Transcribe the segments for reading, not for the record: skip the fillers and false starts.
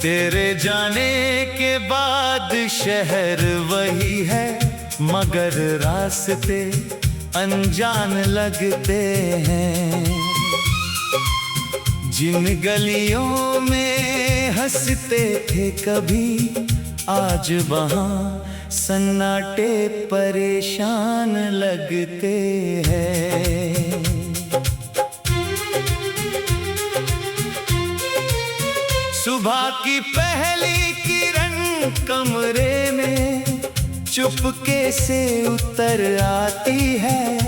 तेरे जाने के बाद शहर वही है, मगर रास्ते अनजान लगते हैं। जिन गलियों में हंसते थे कभी, आज वहाँ सन्नाटे परेशान लगते हैं। सुबह की पहली किरण कमरे में चुपके से उतर आती है।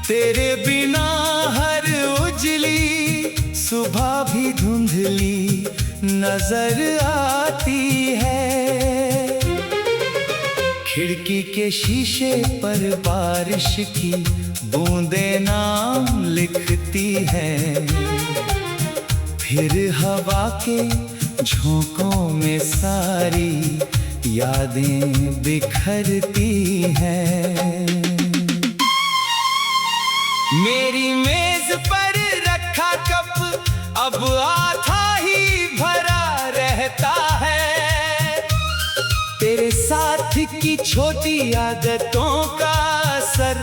तेरे बिना हर उजली सुबह भी धुंधली नजर आती है। खिड़की के शीशे पर बारिश की बूंदें नाम लिखती हैं। फिर हवा के झोंकों में सारी यादें बिखरती हैं। मेरी मेज पर रखा कप अब आधा ही भरा रहता है। तेरे साथ की छोटी आदतों का असर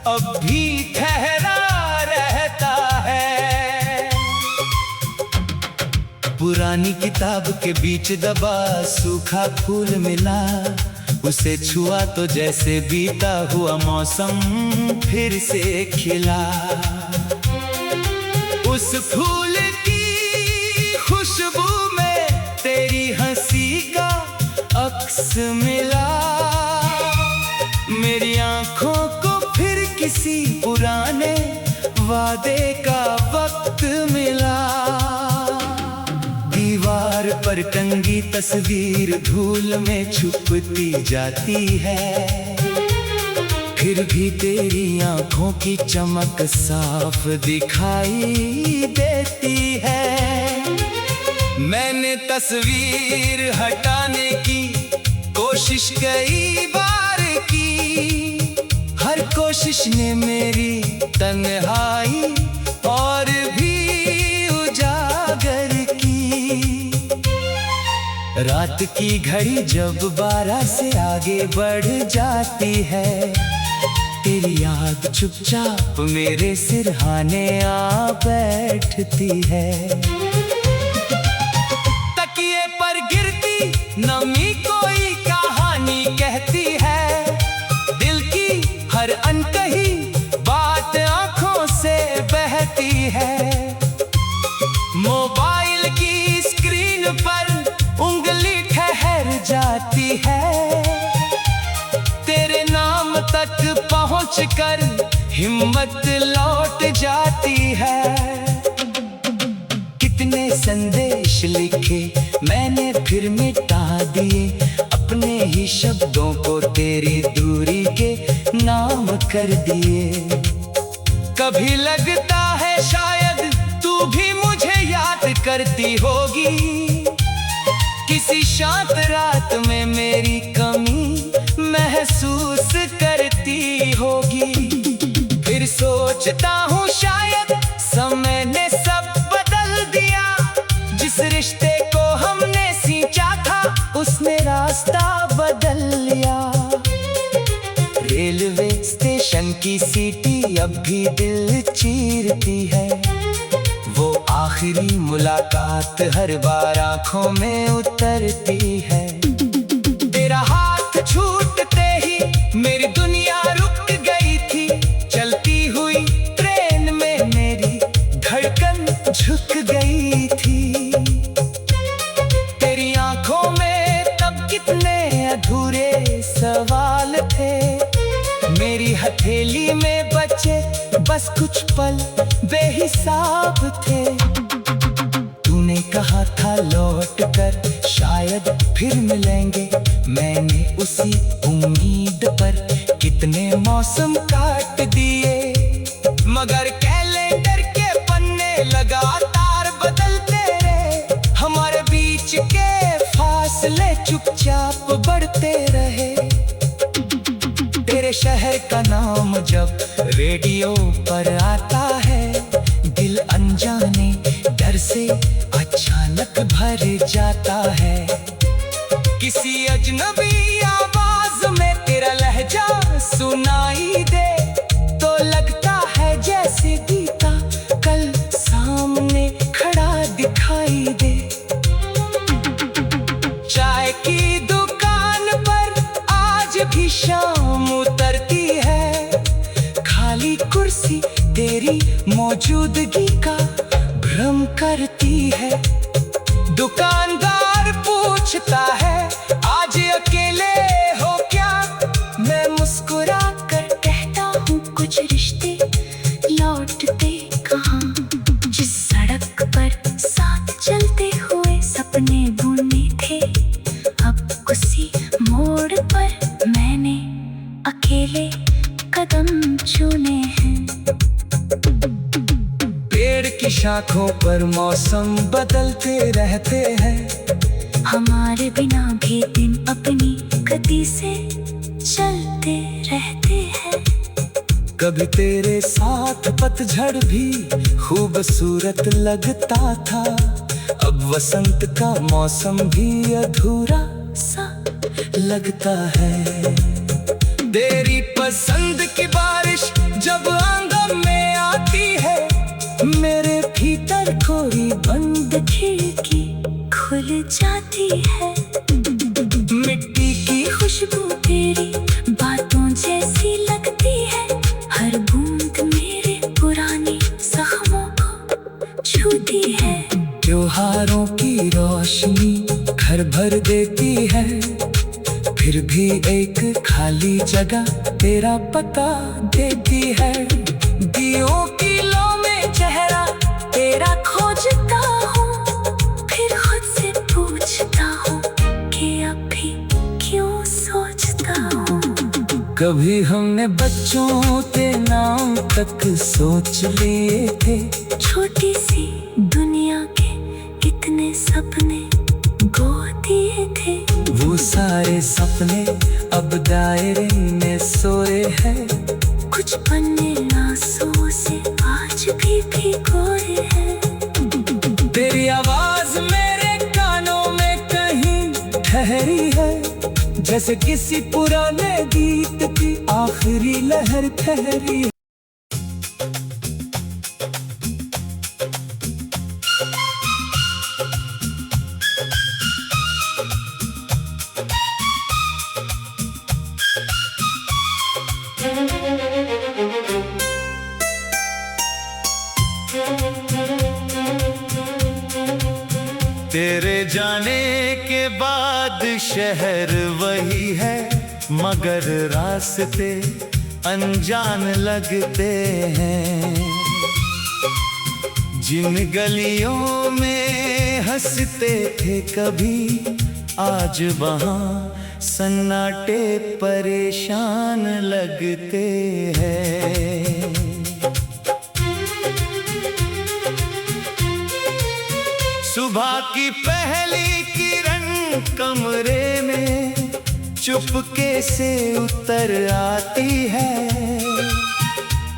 अब भी ठहरा रहता है। पुरानी किताब के बीच दबा सूखा फूल मिला, उसे छुआ तो जैसे बीता हुआ मौसम फिर से खिला। उस फूल की खुशबू में तेरी हंसी का अक्स मिला। मेरी आंखों को फिर किसी पुराने वादे का वक्त मिला। दीवार पर टंगी तस्वीर धूल में छुपती जाती है। फिर भी तेरी आंखों की चमक साफ दिखाई देती है। मैंने तस्वीर हटाने की कोशिश कई बार की, हर कोशिश ने मेरी तन्हाई और भी उजागर की। रात की घड़ी जब 12 से आगे बढ़ जाती है, तेरी याद चुपचाप मेरे सिरहाने आ बैठती है। तकिए पर गिरती नमी कोई कहानी कहती है। दिल की हर अनकही बात आंखों से बहती है। मोबाइल की स्क्रीन पर उंगली ठहर जाती है। तेरे नाम तक पहुंचकर हिम्मत लौट जाती है। कितने संदेश लिखे मैंने फिर मिटा दिए, अपने ही शब्दों को तेरी दूरी के नाम कर दिए। कभी लगता है शायद तू भी मुझे याद करती होगी, किसी शांत रात में मेरी कमी महसूस करती होगी। फिर सोचता हूँ शायद समय ने सब बदल दिया। जिस रिश्ते को हमने सींचा था उसने रास्ता बदल लिया। रेलवे स्टेशन की सीटी अब भी दिल चीरती है। वो आखिरी मुलाकात हर बार आंखों में उतरती है। तेरा हाथ छूटते ही मेरी दुनिया रुक गई थी। चलती हुई ट्रेन में मेरी धड़कन झुक गई थी। तेरी आंखों में तब कितने अधूरे सवाल थे। मेरी हथेली में बचे बस कुछ पल बेहिसाब थे। तूने कहा था लौट कर शायद फिर मिलेंगे, मैंने उसी उम्मीद पर कितने मौसम काट दिए। मगर कैलेंडर के पन्ने लगातार बदलते रहे। हमारे बीच के फासले चुपचाप बढ़ते रहे। तेरे शहर का नाम जब रेडियो पर आता है, दिल अनजाने डर से अचानक भर भर जाता है। किसी अजनबी आवाज में तेरा लहजा सुनाई दे तो लगता है जैसे गीता कल सामने खड़ा दिखाई दे। चाय की दुकान पर आज भी शाम उतरती है, खाली कुर्सी तेरी मौजूदगी का भ्रम करती है। दुकानदार पूछता है आज अकेले हो क्या, मैं मुस्कुरा कर कहता हूँ कुछ रिश्ते लौटते कहाँ। जिस सड़क पर साथ चलते हुए सपने बुने थे, अब उसी मोड़ पर मैंने अकेले कदम चुने हैं। पेड़ की शाखों पर मौसम बदलते रहते हैं, हमारे बिना भी दिन अपनी गति से चलते रहते हैं। कभी तेरे साथ पतझड़ भी खूबसूरत लगता था, अब वसंत का मौसम भी अधूरा सा लगता है। तेरी पसंद की बारिश जब आंगन में आती है, मेरे भीतर कोई बंद खिड़की खुल जाती है। मिट्टी की खुशबू तेरी बातों जैसी लगती है, हर बूंद मेरे पुराने जख्मों को छूती है। त्योहारों की रोशनी घर भर देती है, फिर भी एक खाली जगह तेरा पता देती है। दियों की लो में चेहरा तेरा खोजता हूँ, फिर खुद से पूछता हूँ कि अभी क्यों सोचता हूँ। कभी हमने बच्चों के नाम तक सोच लिए थे, छोटी सी दुनिया के कितने सपने गो दिए थे। वो सारे सपने अब दायरे में सोए हैं, कुछ पन्ने आंसुओं से आज भी भिगोए हैं। तेरी आवाज मेरे कानों में कहीं ठहरी है, जैसे किसी पुराने गीत की आखिरी लहर ठहरी। तेरे जाने के बाद शहर वही है, मगर रास्ते अनजान लगते हैं। जिन गलियों में हंसते थे कभी, आज वहाँ सन्नाटे परेशान लगते हैं। सुबह की पहली किरण कमरे में चुपके से उतर आती है,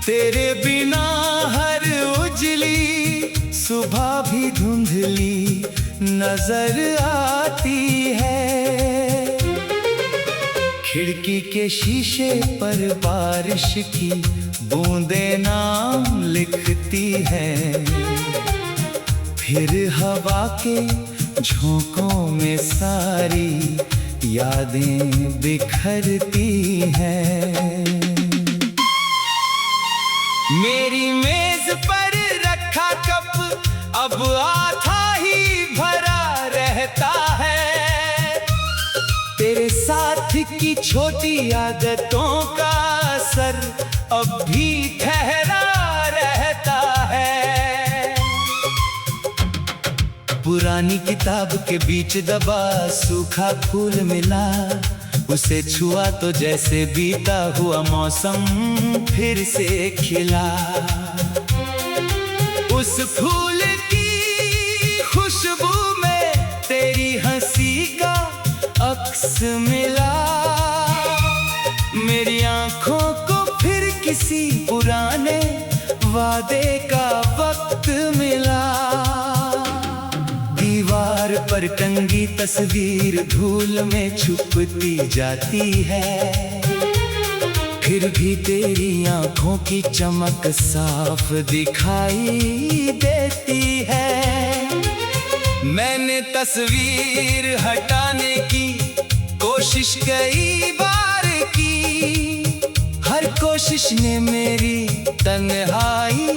तेरे बिना हर उजली सुबह भी धुंधली नजर आती है। खिड़की के शीशे पर बारिश की बूंदें नाम लिखती हैं, फिर हवा के झोंकों में सारी यादें बिखरती हैं। मेरी मेज पर रखा कप अब आधा ही भरा रहता है, तेरे साथ की छोटी आदतों का असर अब भी ठहरा रहता है। पुरानी किताब के बीच दबा सूखा फूल मिला, उसे छुआ तो जैसे बीता हुआ मौसम फिर से खिला। उस फूल की खुशबू में तेरी हंसी का अक्स मिला, मेरी आंखों को फिर किसी पुराने वादे का वक्त मिला। दीवार दीवार पर टंगी तस्वीर धूल में छुपती जाती है, फिर भी तेरी आंखों की चमक साफ दिखाई देती है। मैंने तस्वीर हटाने की कोशिश कई बार की, हर कोशिश ने मेरी तन्हाई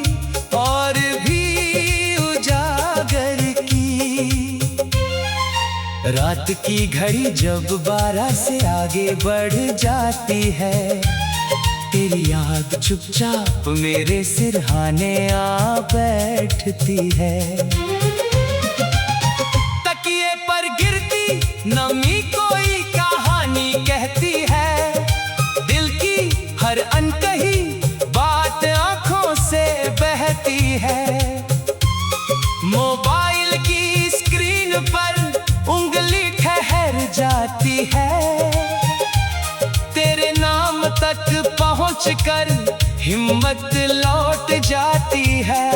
और भी उजागर की। रात की घड़ी जब 12 से आगे बढ़ जाती है, तेरी याद चुपचाप मेरे सिरहाने आ बैठती है। तकिए पर गिरती नमी कोई कहानी कहती है, दिल की हर अनकही बात आंखों से बहती है। मोबाइल की स्क्रीन पर उंगली ठहर जाती है, तेरे नाम तक पहुंचकर हिम्मत लौट जाती है।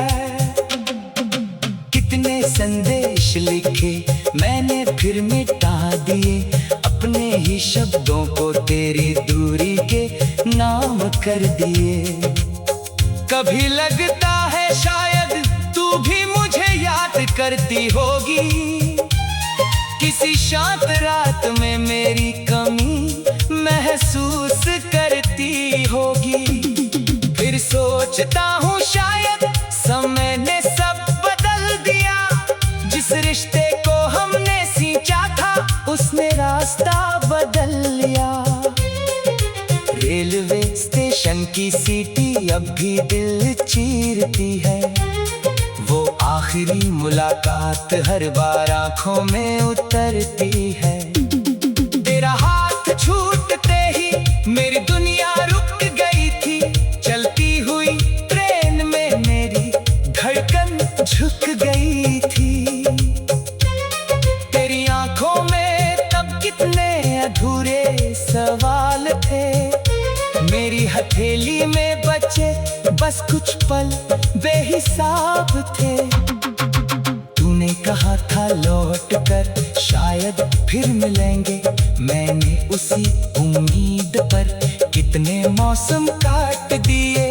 कितने संदेश लिखे मैंने फिर मिटा दिए, अपने ही शब्दों को तेरी दूरी के नाम कर दिए। कभी लगता है शायद तू भी मुझे याद करती होगी, किसी शांत रात में मेरी कमी महसूस करती होगी। फिर सोचता हूँ शायद समय ने सब बदल दिया, जिस रिश्ते को हमने सींचा था उसने रास्ता बदल लिया। रेलवे स्टेशन की सीटी अब भी दिल चीरती है, वो आखिरी मुलाकात हर बार आंखों में उतरती है। तेरा हाथ छूटते ही मेरी दुनिया रुक गई थी, चलती हुई ट्रेन में मेरी धड़कन झुक गई थी। तेरी आंखों में तब कितने अधूरे सवाल थे, मेरी हथेली में बचे बस कुछ पल बेहिसाब थे। तूने कहा था लौट कर शायद फिर मिलेंगे, मैंने उसी उम्मीद पर कितने मौसम काट दिए,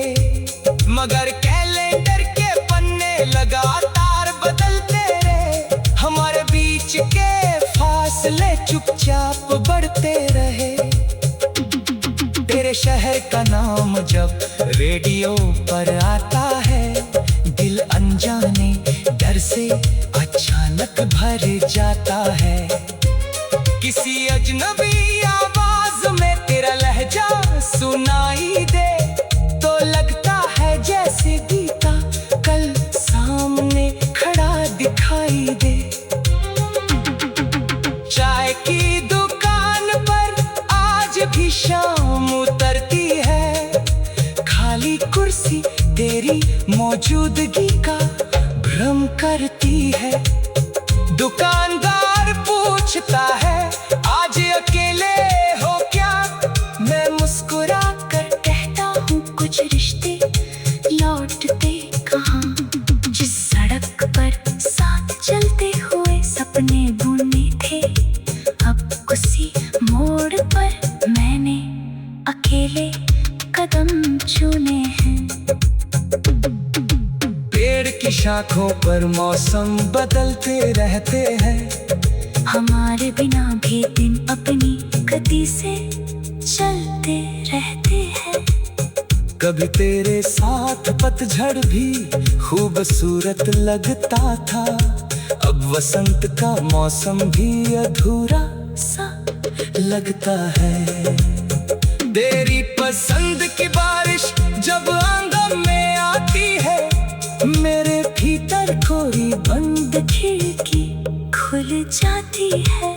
मगर कैलेंडर के पन्ने लगातार बदलते रहे, हमारे बीच के फासले चुपचाप बढ़ते रहे। तेरे शहर का नाम जब रेडियो पर आता है, दिल अनजाने डर से अचानक भर जाता है। किसी अजनबी आवाज में तेरा लहजा सुनाई दे, तो लगता है जैसे बीता कल सामने खड़ा दिखाई दे। चाय की दुकान पर आज भी शाम उतरती है, खाली कुर्सी तेरी मौजूदगी का भ्रम करती है। दुकानदार पूछता है आज अकेले हो क्या, मैं मुस्कुरा कर कहता हूँ कुछ रिश्ते लौटते कहाँ। जिस सड़क पर साथ चलते हुए सपने बुने थे, अब उसी मोड़ पर मैंने अकेले कदम चुने हैं। पेड़ की शाखों पर मौसम बदलते रहते हैं, हमारे बिना भी दिन अपनी गति से चलते रहते हैं। कभी तेरे साथ पतझड़ भी खूबसूरत लगता था, अब वसंत का मौसम भी अधूरा सा लगता है। तेरी पसंद की बारिश जब आंगन में आती है, मेरे भीतर कोई बंद खिड़की खुल जाती है।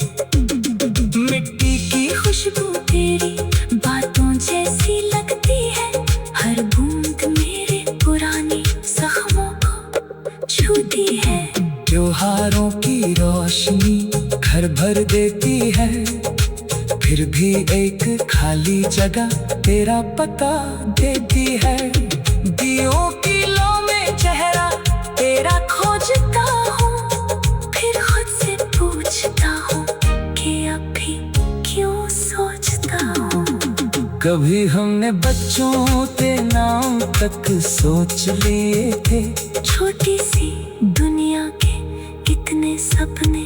मिट्टी की खुशबू तेरी बातों जैसी लगती है, हर बूंद मेरे पुराने जख्मों को छूती है। त्योहारों की रोशनी घर भर देती है, फिर भी एक खाली जगह तेरा पता देती है। दियों की लो में चेहरा तेरा खोजता हूँ, फिर खुद से कभी हमने बच्चों के नाम तक सोच लिए थे। छोटी सी दुनिया के कितने सपने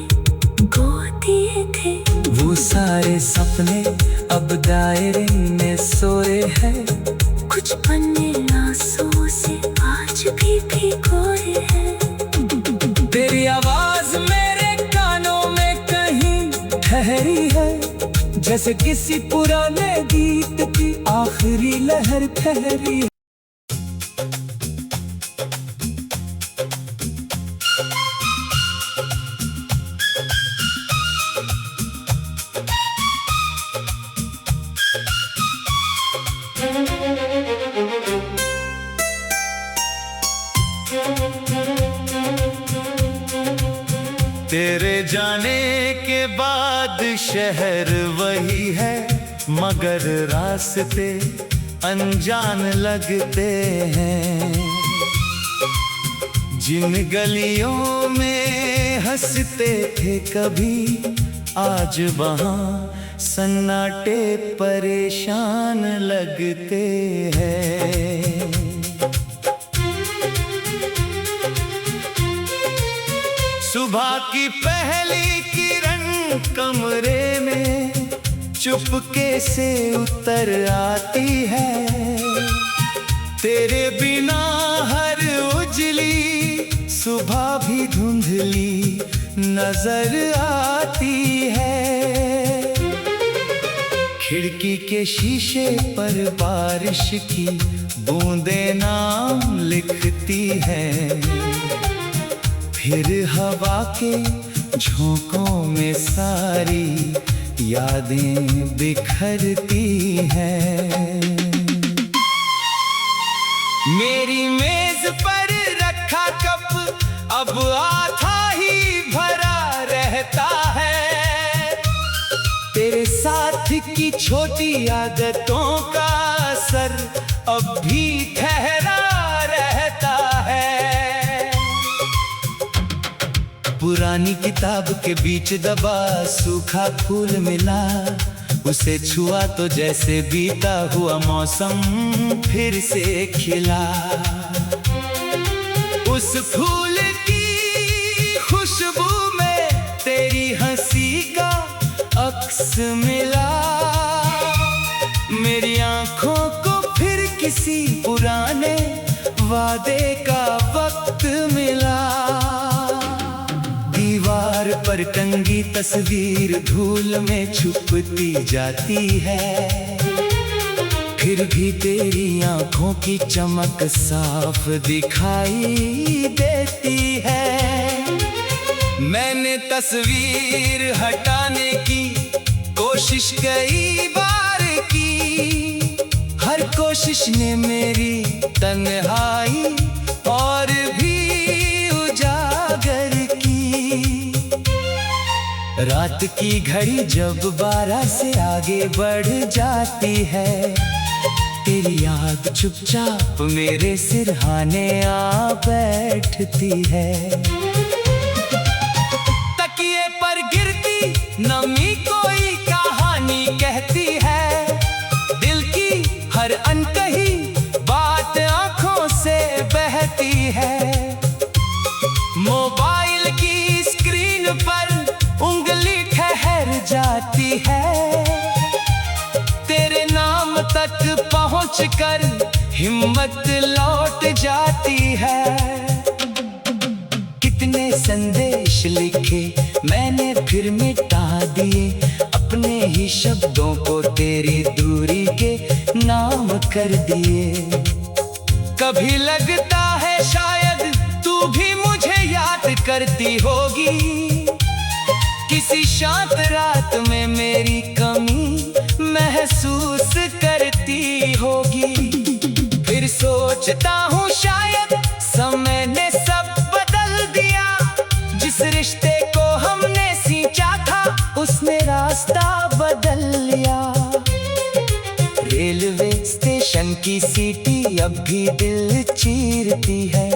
गो दिए थे। वो सारे सपने अब दायरे में सोए हैं। कुछ पन्ने आंसुओं से आज भी भिगोए हैं। तेरी आवाज मेरे कानों में कहीं ठहरी है, जैसे किसी पुराने गीत की आखिरी लहर ठहरी। तेरे जाने के बाद शहर वही है, मगर रास्ते अनजान लगते हैं। जिन गलियों में हंसते थे कभी, आज वहाँ सन्नाटे परेशान लगते हैं। सुबह की पहली किरण कमरे में चुपके से उतर आती है। तेरे बिना हर उजली सुबह भी धुंधली नजर आती है। खिड़की के शीशे पर बारिश की बूंदें नाम लिखती हैं। फिर हवा के झोंकों में सारी यादें बिखरती हैं। मेरी मेज पर रखा कप अब आधा ही भरा रहता है। तेरे साथ की छोटी आदतों का असर अब भी ठहरा रहता है। पुरानी किताब के बीच दबा सूखा फूल मिला, उसे छुआ तो जैसे बीता हुआ मौसम फिर से खिला। उस फूल की खुशबू में तेरी हंसी का अक्स मिला। मेरी आंखों को फिर किसी पुराने वादे का वक्त मिला। दीवार पर टंगी तस्वीर धूल में छुपती जाती है। फिर भी तेरी आंखों की चमक साफ दिखाई देती है। मैंने तस्वीर हटाने की कोशिश कई बार की, हर कोशिश ने मेरी तन्हाई और भी उजागर की। रात की घड़ी जब 12 से आगे बढ़ जाती है, तेरी याद चुपचाप मेरे सिरहाने आ बैठती है। तकिए पर गिरती नमी कोई कहानी कहती है। दिल की हर अनकही बात आंखों से बहती है। मोबाइल की स्क्रीन पर उंगली ठहर जाती है। तेरे नाम तक पहुंचकर हिम्मत लौट जाती है। कितने संदेश लिखे मैंने फिर मिटा दिए, अपने ही शब्दों को तेरी दूरी के नाम कर दिए। कभी लगता है शायद तू भी मुझे याद करती होगी, किसी शांत रात में मेरी कमी महसूस करती होगी। फिर सोचता हूँ शायद समय ने सब बदल दिया। जिस रिश्ते को हमने सींचा था उसने रास्ता बदल लिया। रेलवे स्टेशन की सीटी अब भी दिल चीरती है।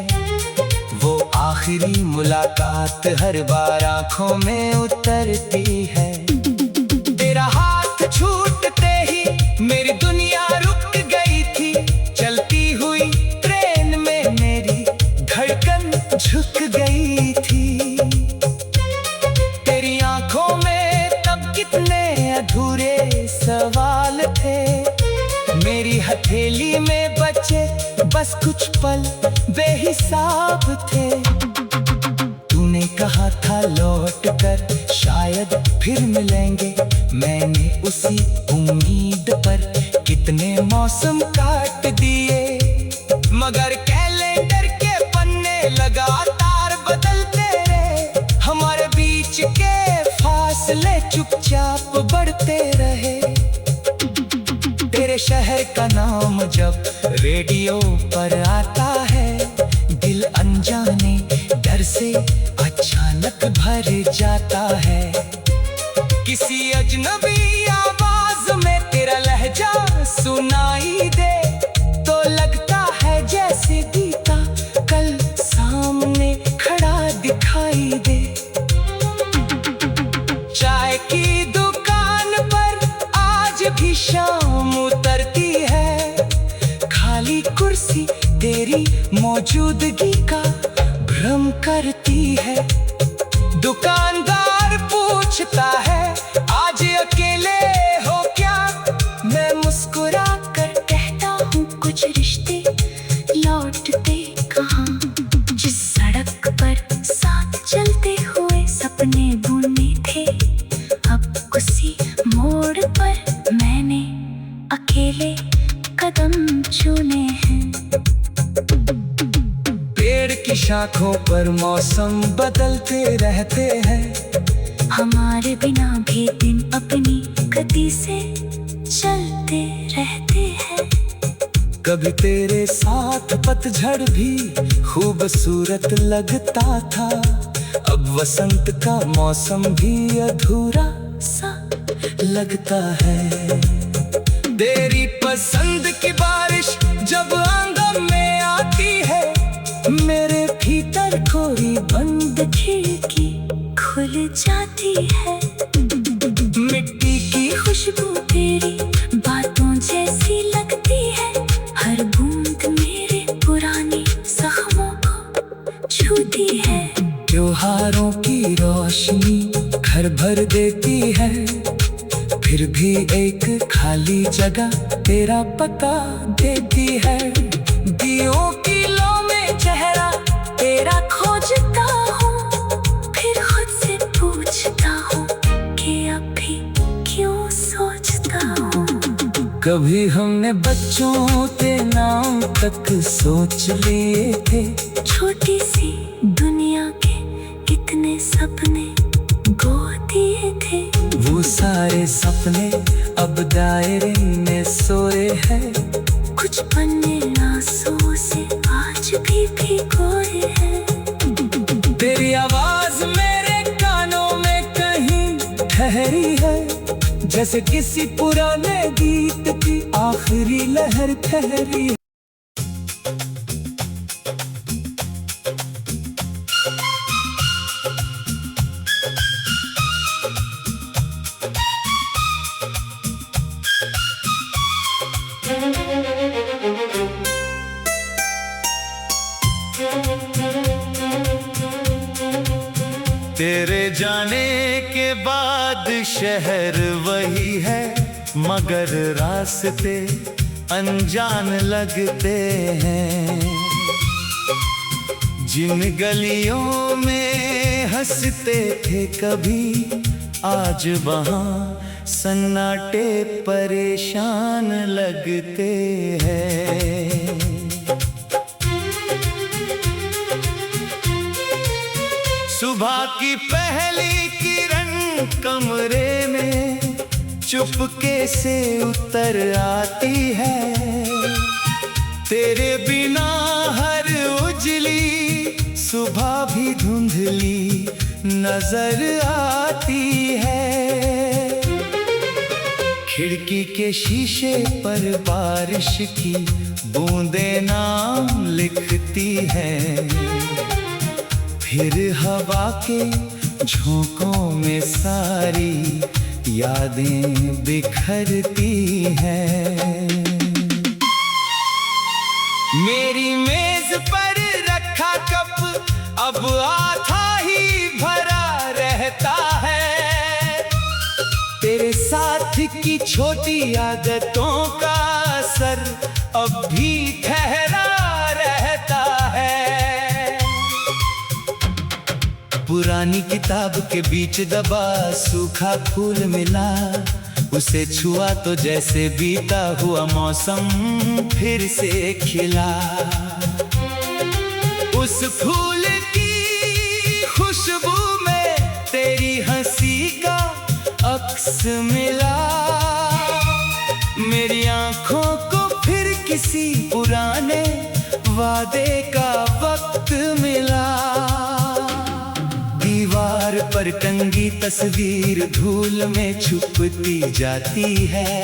वो आखिरी मुलाकात हर बार आंखों में उतरती है। तेरा हाथ छूटते ही मेरी दुनिया झुक गई थी। तेरी आंखों में तब कितने अधूरे सवाल थे। मेरी हथेली में बचे बस कुछ पल बेहिसाब थे। तूने कहा था लौट कर शायद फिर मिलेंगे। मैंने उसी उम्मीद पर कितने मौसम काट दिए। मगर कैलेंडर के पन्ने लगातार बदलते रहे। हमारे बीच के फासले चुपचाप बढ़ते रहे। तेरे शहर का नाम जब रेडियो पर आता है, दिल अनजाने डर से अचानक भर जाता है। किसी अजनबी आवाज में तेरा लहजा सुनाई दे तो लगता है जैसे बीता कल सामने खड़ा दिखाई दे। चाय की दुकान पर आज भी शाम उतरती है। खाली कुर्सी तेरी मौजूदगी का भ्रम करती है। दुकानदार पूछता है आज अकेले हो क्या। मैं मुस्कुरा कर कहता हूँ कुछ रिश्ते लौटते कहाँ। जिस सड़क पर साथ चलते हुए सपने बुने थे, अब उसी मोड़ पर मैंने अकेले कदम चुने हैं। पेड़ की शाखों पर मौसम बदलते रहते हैं। हमारे बिना भी दिन अपनी गति से चलते रहते हैं। कभी तेरे साथ पतझड़ भी खूबसूरत लगता था। अब वसंत का मौसम भी अधूरा सा लगता है। तेरी पसंद की बारिश जब आंगन में आती है, मेरे भीतर कोई बंद खिड़की खुल जाती है। मिट्टी की खुशबू तेरी बातों जैसी लगती है। हर बूंद मेरे पुराने जख्मों को छूती है। त्योहारों की रोशनी घर भर देती है। फिर भी एक खाली जगह तेरा पता देती है। दियों की लो में चेहरा तेरा खोजता हूँ, फिर खुद से पूछता हूँ कि अब भी क्यों सोचता हूँ। कभी हमने बच्चों के नाम तक सोच लिए थे। छोटी सी दुनिया के कितने सपने गो दिए थे। वो सारे सपने अब दायरे में सोए हैं। कुछ पन्ने आंसुओं से आज भी भिगोए हैं। तेरी आवाज मेरे कानों में कहीं ठहरी है। जैसे किसी पुराने गीत की आखिरी लहर ठहरी है। तेरे जाने के बाद शहर वही है, मगर रास्ते अनजान लगते हैं। जिन गलियों में हंसते थे कभी, आज वहाँ सन्नाटे परेशान लगते हैं। सुबह की पहली किरण कमरे में चुपके से उतर आती है। तेरे बिना हर उजली सुबह भी धुंधली नजर आती है। खिड़की के शीशे पर बारिश की बूंदें नाम लिखती हैं। फिर हवा के झोंकों में सारी यादें बिखरती हैं। मेरी मेज पर रखा कप अब आधा ही भरा रहता है। तेरे साथ की छोटी आदतों का असर अब भी ठहरा रहता है। पुरानी किताब के बीच दबा सूखा फूल मिला, उसे छुआ तो जैसे बीता हुआ मौसम फिर से खिला। उस फूल की खुशबू में तेरी हंसी का अक्स मिला। मेरी आंखों को फिर किसी पुराने वादे का वक्त मिला। दीवार पर टंगी तस्वीर धूल में छुपती जाती है,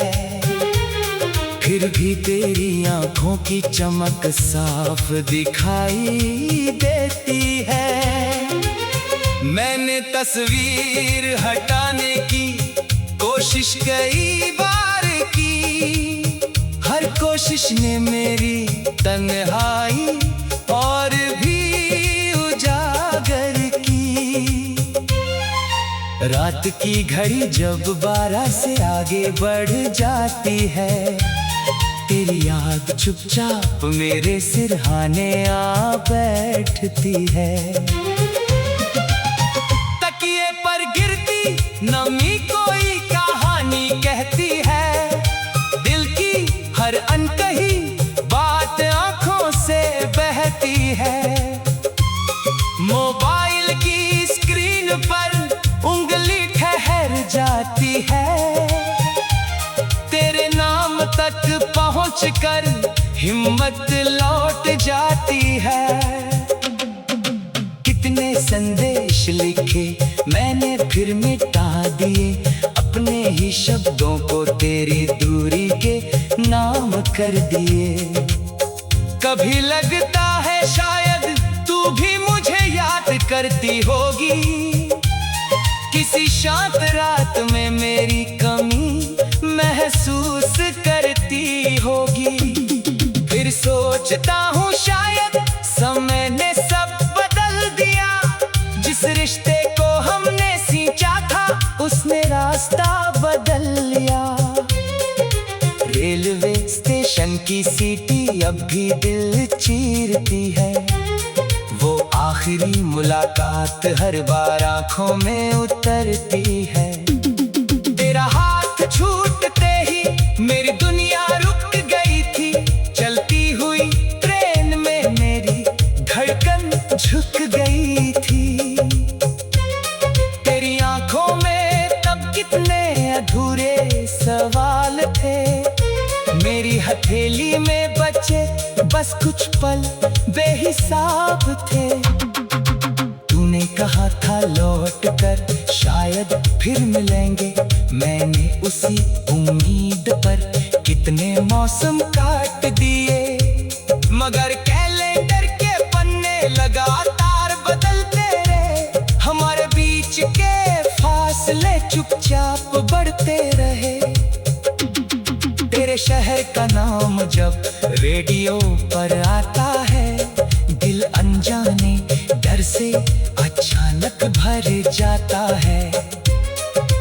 फिर भी तेरी आंखों की चमक साफ दिखाई देती है। मैंने तस्वीर हटाने की कोशिश कई बार की, हर कोशिश ने मेरी तन्हाई और भी उजागर की। रात की घड़ी जब 12 से आगे बढ़ जाती है, तेरी याद चुपचाप मेरे सिरहाने आ बैठती है। तकिए पर गिरती नमी कोई कहानी कहती है, दिल की हर अनकही बात आंखों से बहती है। मोबाइल की स्क्रीन पर उंगली ठहर जाती है, तेरे नाम तक पहुंचकर हिम्मत लौट जाती है। कितने संदेश लिखे मैंने फिर मिटा दिए, अपने ही शब्दों को तेरी दूरी के नाम कर दिए। कभी लगता है शायद तू भी मुझे याद करती होगी, किसी शांत रात में मेरी कमी महसूस करती होगी। फिर सोचता हूँ शायद समय ने सब बदल दिया, जिस रिश्ते को हमने सींचा था उसने रास्ता बदल लिया। रेलवे स्टेशन की सीटी अब भी दिल चीरती है, वो आखिरी मुलाकात हर बार आंखों में उतरती है। तेरा हाथ छूटते ही मेरी दुनिया रुक गई थी, चलती हुई ट्रेन में मेरी धड़कन झुक गई थी। तेरी आंखों में तब कितने अधूरे सवाल थे, मेरी हथेली में बचे बस कुछ पल बेहिसाब थे। तूने कहा था लौट कर शायद फिर मिलेंगे, मैंने उसी उम्मीद पर कितने मौसम काट दिए। मगर कैलेंडर के पन्ने लगातार बदलते रहे, हमारे बीच के फासले चुपचाप बढ़ते रहे। तेरे शहर का नाम जब रेडियो पर आता है, दिल अनजाने डर से अचानक भर जाता है।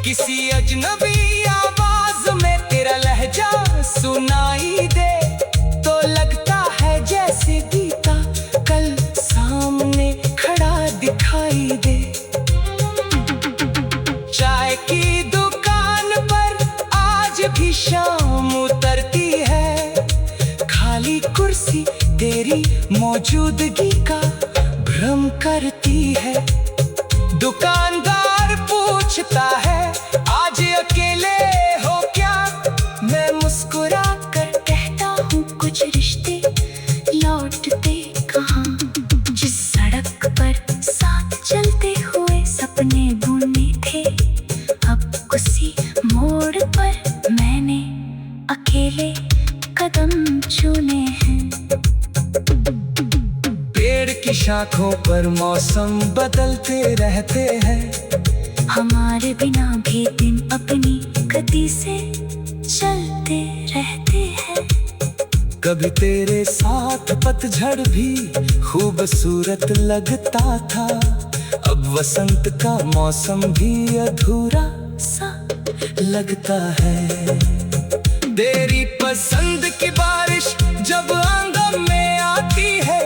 किसी अजनबी आवाज में तेरा लहजा सुनाई दे तो लगता है जैसे बीता कल सामने खड़ा दिखाई दे। चाय की दुकान पर आज भी शाम उतरती है, खाली कुर्सी तेरी मौजूदगी का भ्रम करती है। दुकानदार पूछता है आज अकेले हो क्या, मैं मुस्कुरा कर कहता हूँ कुछ रिश्ते लौटते कहाँ। जिस सड़क पर साथ चलते हुए सपने बुने थे, अब उसी मोड़ पर मैंने अकेले कदम चुने हैं। पेड़ की शाखों पर मौसम बदलते रहते हैं, हमारे बिना भी दिन अपनी गति से चलते रहते हैं। कभी तेरे साथ पतझड़ भी खूबसूरत लगता था, अब वसंत का मौसम भी अधूरा सा लगता है। तेरी पसंद की बारिश जब आंगन में आती है,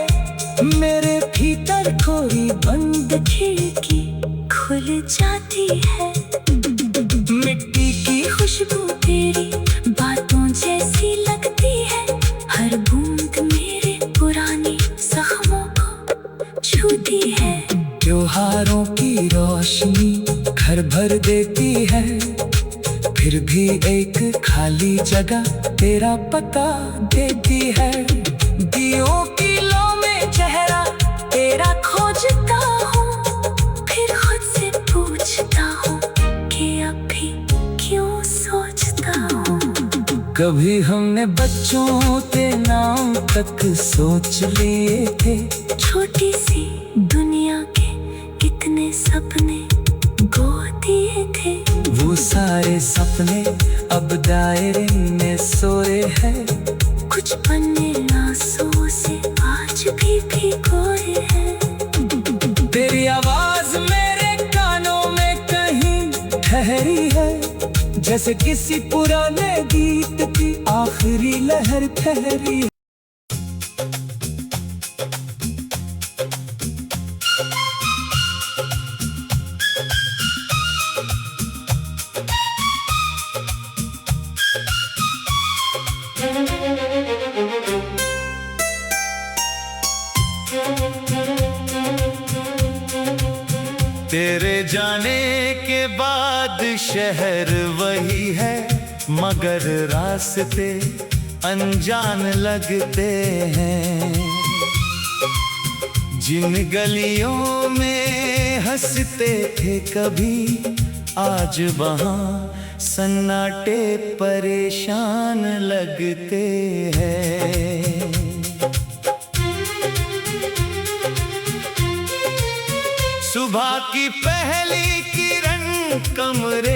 मेरे भीतर कोई बंद खिड़की खुल जाती है। मिट्टी की खुशबू तेरी बातों जैसी लगती है, हर बूंद मेरे पुराने जख्मों को छूती है। त्योहारों की रोशनी घर भर देती है, फिर भी एक खाली जगह तेरा पता देती है। दियों की लो में चेहरा तेरा खोजता हूँ, फिर खुद से पूछता हूँ कि अभी क्यों सोचता हूँ। कभी हमने बच्चों के नाम तक सोच लिए थे, छोटी सी दुनिया के इतने सपने गो दिए थे। वो सारे सपने अब दायरे में सोए हैं, कुछ पन्ने आंसुओं से आज भी भिगोए हैं। तेरी आवाज मेरे कानों में कहीं ठहरी है, जैसे किसी पुराने गीत की आखिरी लहर ठहरी है। तेरे जाने के बाद शहर वही है, मगर रास्ते अनजान लगते हैं। जिन गलियों में हंसते थे कभी, आज वहाँ सन्नाटे परेशान लगते हैं। सुबह की पहली किरण कमरे